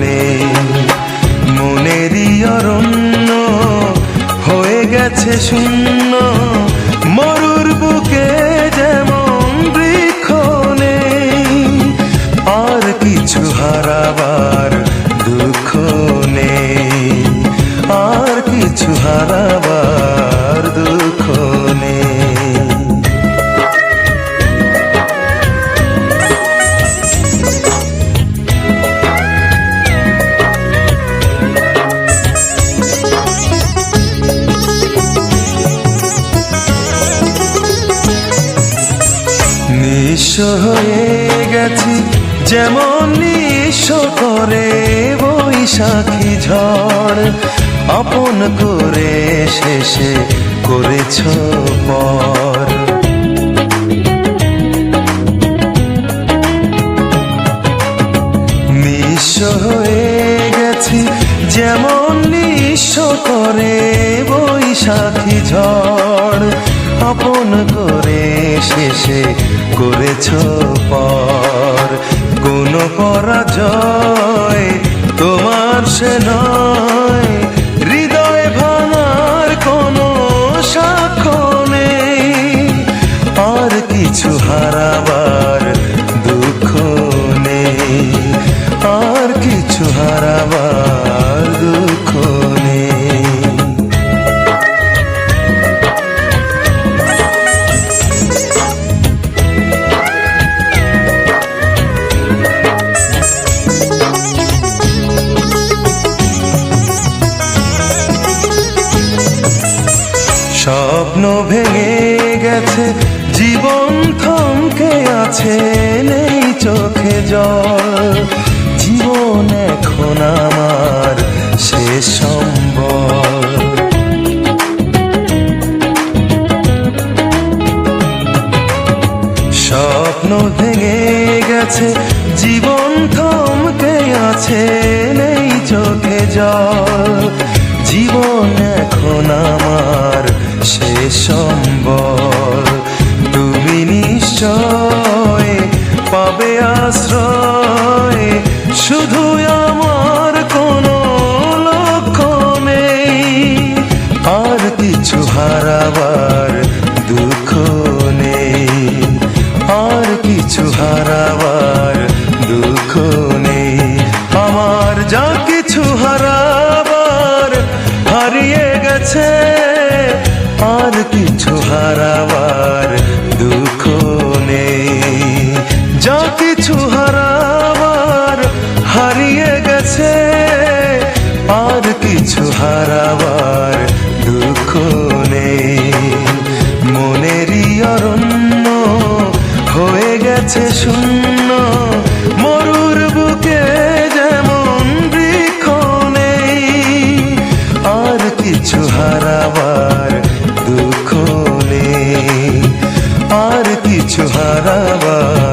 নেই। মনেরই অরণ্য হয়ে গেছে শূন্য, মরুর বুকে যেমন বৃক্ষ নেই। আর কিছু হারাবার দুঃখ নেই, আর কিছু হারাবার দুঃখ নেই। নিঃস্ব হয়ে গেছি যেমন নিঃস্ব করে বৈশাখী ঝড়, আপন করে শেষে করেছ পর। নিঃস্ব হয়ে গেছি যেমন নিঃস্ব করে বৈশাখী ঝড়, আপন করে শেষে করেছ পর। কোন পরাজয় তোমার সে নয়, হৃদয় ভাঙার কোনো সাক্ষ্য নেই। আর কিছু হারাবার দুঃখ নেই, আর কিছু হারাবার দুঃখ নেই। স্বপ্ন ভেঙে গেছে, জীবন থমকে আছে, নেই চোখে জল। জীবন এখন আমার শেষ সম্বল। স্বপ্ন ভেঙে গেছে, জীবন থমকে আছে, নেই চোখে জল। জীবন এখন আমার শেষ সম্বল। তুমি নিশ্চয় পাবে আশ্রয়, শুধু আমার কোনো লক্ষ্য নেই। আর কিছু হারাবার দুঃখ নেই, আর কিছু হারাবার দুঃখ নেই। আমার যা কিছু হারাবার হারিয়ে গেছে, আর কিছু হারাবার দুঃখ নেই। যা কিছু হারাবার হারিয়ে গেছে, আর কিছু হারাবার দুঃখ নেই। মনেরই অরণ্য হয়ে গেছে শূন্য, মরুর বুকে যেমন বৃক্ষ নেই। আর কিছু হারাবার দুঃখ নেই, আর কিছু হারাবার